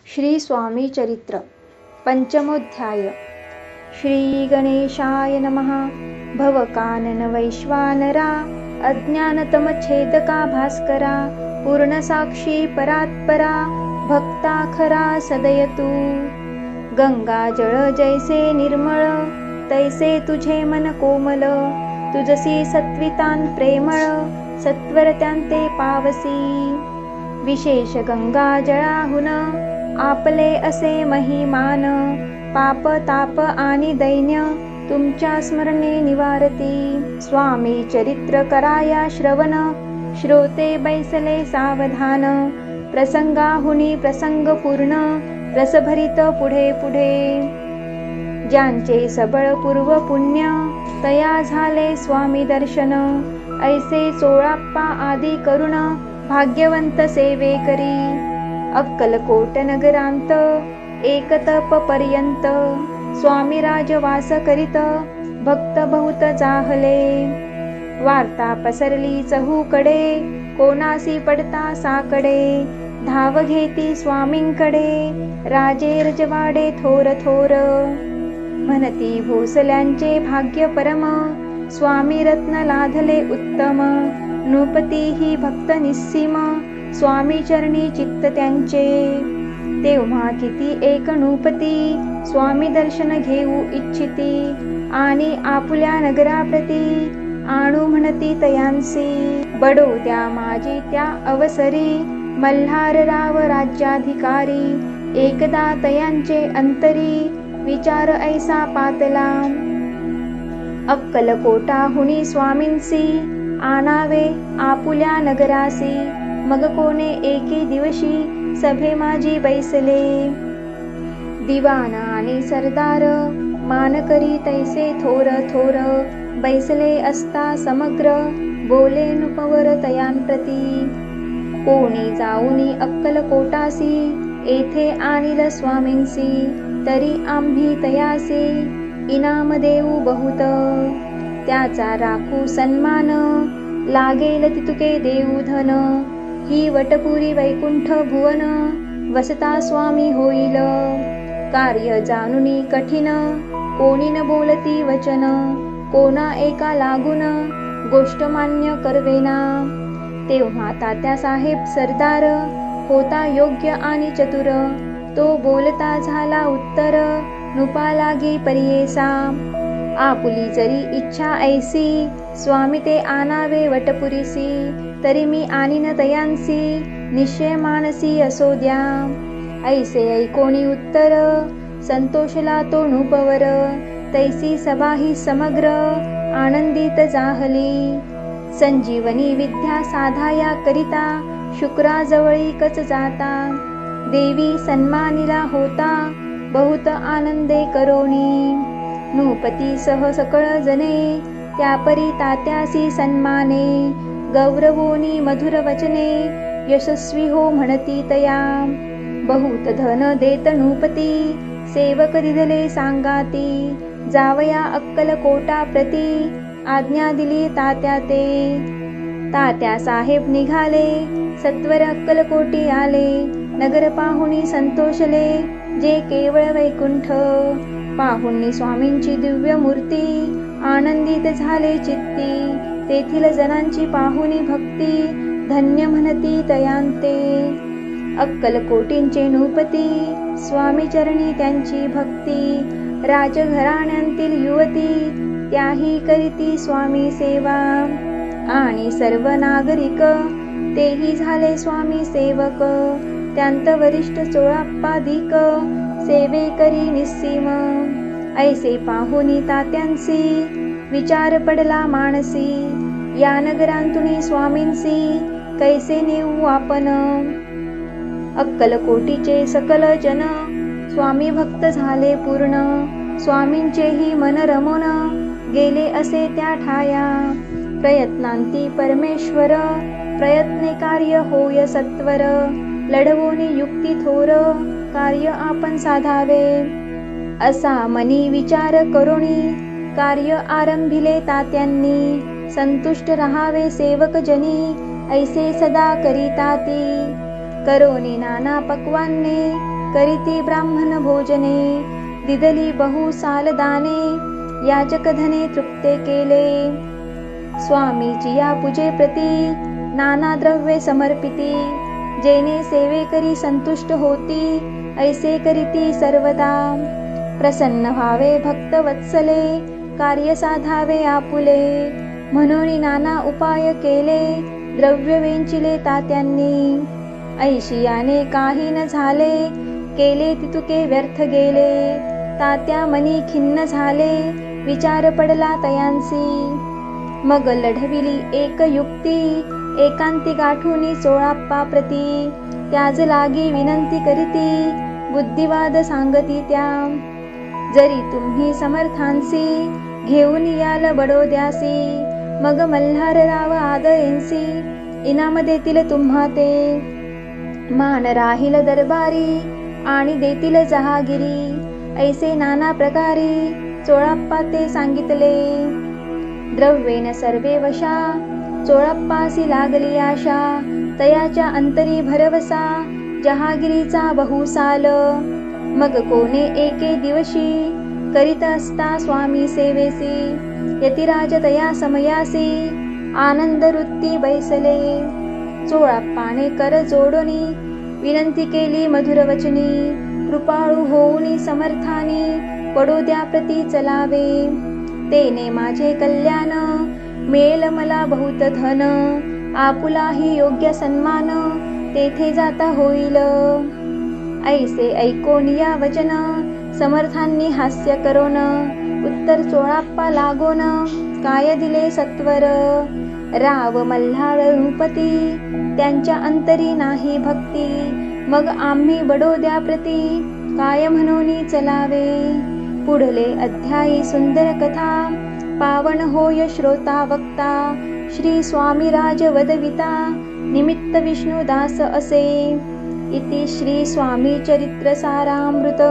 श्री स्वामी चरित्र पंचमोध्याय। श्री गणेशाय नमः। भवकानन वैश्वानरा अज्ञानतमच्छेदका भास्करा पूर्णसाक्षी परात्परा भक्ता खरा सदयतु। गंगा जळ जैसे निर्मळ तैसे तुझे मन कोमल तुझसी सत्वितान प्रेमळ सत्वर त्यांते पावसी। विशेष गंगा जळाहुन आपले असे महिमान पाप ताप आणि दैन्य तुमच्या स्मरणे निवारती। स्वामी चरित्र कराया श्रवण श्रोते बैसले सावधान प्रसंगाहुनी प्रसंग पूर्ण रसभरित पुढे पुढे। ज्यांचे सबळ पूर्व पुण्य तया झाले स्वामी दर्शन ऐसे चोळाप्पा आदी करुण भाग्यवंत सेवे करी। अक्कलकोट नगरांत एक तप पर्यंत स्वामी राजवास करीत भक्त बहुत जाहले। वार्ता पसरली चहूकडे कोणासी पडता साकडे धाव घेती स्वामींकडे राजे रजवाडे थोर थोर। म्हणती भोसल्यांचे भाग्य परम स्वामी रत्न लाधले उत्तम नृपती ही भक्त निस्सीम स्वामी चरणी चित्त त्यांचे। तेव्हा किती एक नृपती स्वामी दर्शन घेऊ इच्छिती आणि आपुल्या नगराप्रती आणू म्हणती तयांसी। बडोद्या माझी त्या अवसरी मल्हारराव राज्याधिकारी एकदा तयांचे अंतरी विचार ऐसा पातला। अक्कलकोटाहुनी स्वामींसी आणावे आपुल्या नगरासी मग कोणे एके दिवशी सभे माझी बैसले। दिवाना आणि सरदार मान करी तैसे थोर थोर बैसले असता समग्र बोले नुपवर तयांप्रती। कोणी जाऊनी अक्कलकोटासी येथे आणिल स्वामींसी तरी आम्ही तयासी इनाम देऊ बहुत। त्याचा राखू सन्मान लागेल तितुके देऊ धन ही वटपुरी वैकुंठ भुवन वसता स्वामी होईल। कार्य जाणुनी कठीण कोणी न बोलती वचन कोणा एका लागून गोष्ट मान्य करवेना। तेव्हा तात्या साहेब सरदार होता योग्य आणि चतुर तो बोलता झाला उत्तर नुपा लागी परियेसा। आपुली जरी इच्छा ऐसी स्वामी ते आणावे वटपुरीसी तरी मी आणीन तयांसी निश्चय मानसी असो द्या। ऐसे ऐकोणी उत्तर संतोषला तो नृपवर तैसी सभा ही समग्र आनंदित जाहली। संजीवनी विद्या साधाया करिता शुक्राजवळी कच जाता देवी सन्मानिला होता बहुत आनंदे करोनी। नृपती सह सकळ जने त्यापरी तात्यासी सन्माने गौरवोनी मधुर वचने यशस्वी हो म्हणती तया। बहुत धन देत नृपती सेवक दिधले सांगाती जावया अक्कलकोटा प्रती आज्ञा दिली तात्या ते। तात्या साहेब निघाले सत्वर अक्कलकोटी आले नगर पाहुणी संतोषले जे केवळ वैकुंठ। पाहुणी स्वामींची दिव्य मूर्ती आनंदित झाले चित्ती तेथील जनांची पाहुणी भक्ती धन्य म्हणती तयांते। अक्कलकोटींचे नृपती स्वामी चरणी त्यांची भक्ती राजघराण्यांतील युवती त्याही करीती स्वामी सेवा आणि सर्व नागरिक तेही झाले स्वामी सेवक। त्यांत वरिष्ठ चोळाप्पादिक सेवे करी निस्सीम। ऐसे पाहुनी तात्यांसी विचार पडला मानसी या नगरांतुनी स्वामींसी कैसे नेऊ आपण। अक्कलकोटीचे सकल जन स्वामी भक्त झाले पूर्ण स्वामींचेही मन रमोन गेले असे त्या ठाया। प्रयत्नांती परमेश्वर प्रयत्ने कार्य होय सत्वर लढवोनी युक्ती थोर कार्य आपण साधावे। असा मनी विचार करोनी कार्य आरंभिले तात्यांनी संतुष्ट रहावे सेवक जनी ऐसे सदा करीताती। करोनी नाना पक्वान्ने करीती ब्राह्मण भोजने दिदली बहु सालदाने याचक धने तृप्ते केले स्वामीची या पूजे प्रती नाना द्रव्ये समर्पिती जेने सेवे करी संतुष्ट होती ऐसे करीती सर्वदा प्रसन्न व्हावे भक्त वत्सले कार्य साधावे आपुले म्हणून नाना उपाय केले द्रव्य वेंचिले तात्यांनी ऐशियाने काही न झाले केले तितुके व्यर्थ गेले तात्या मनी खिन्न झाले विचार पडला तयांसी मग लढविली एक युक्ती एकांती गाठुनी चोळाप्पा प्रती त्याज लागी विनंती करीती बुद्धिवाद सांगती त्या जरी तुम्ही समर्थांसी घेऊन याल बडोद्यासी मग मल्हारराव आदरेंसी इनाम देतील तुम्हा ते मान राहील दरबारी आणि देतील जहागिरी ऐसे नाना प्रकारी चोळाप्पा ते सांगितले द्रव्येन सर्वे वशा चोळाप्पासी लागली आशा तयाच्या अंतरी भरवसा जहागिरीचा बहुसाल मग कोणे एके दिवशी करीत असता स्वामी सेवेसी यतिराज तया समयासी आनंद वृत्ती बैसले चोळाप्पाने कर जोडोनी विनंती केली मधुर वचनी कृपाळू होऊनी समर्थानी बडोद्या प्रती चलावे तेने माझे कल्याण मिळेल मला बहुत धन आपुलाही योग्य सन्मान तेथे जाता होईल ऐसे ऐकोन या वचन समर्थांनी हास्य करोन उत्तर चोळाप्पा लागोन काय दिले सत्वर राव मल्हार नृपती त्यांच्या अंतरी नाही भक्ती मग आम्ही बडोद्या प्रती काय म्हणून चलावे पुढले अध्यायी सुंदर कथा पावन होय श्रोता वक्ता श्री स्वामीराज वदविता निमित्त विष्णुदास असे इति श्री स्वामी चरित्र सारामृत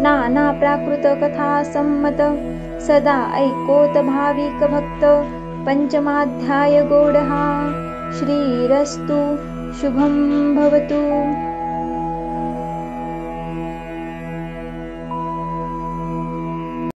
नाना प्राकृत कथा सम्मत सदा ऐकोत भाविक भक्त पंचमाध्याय गोडहा श्रीरस्तु शुभं भवतु।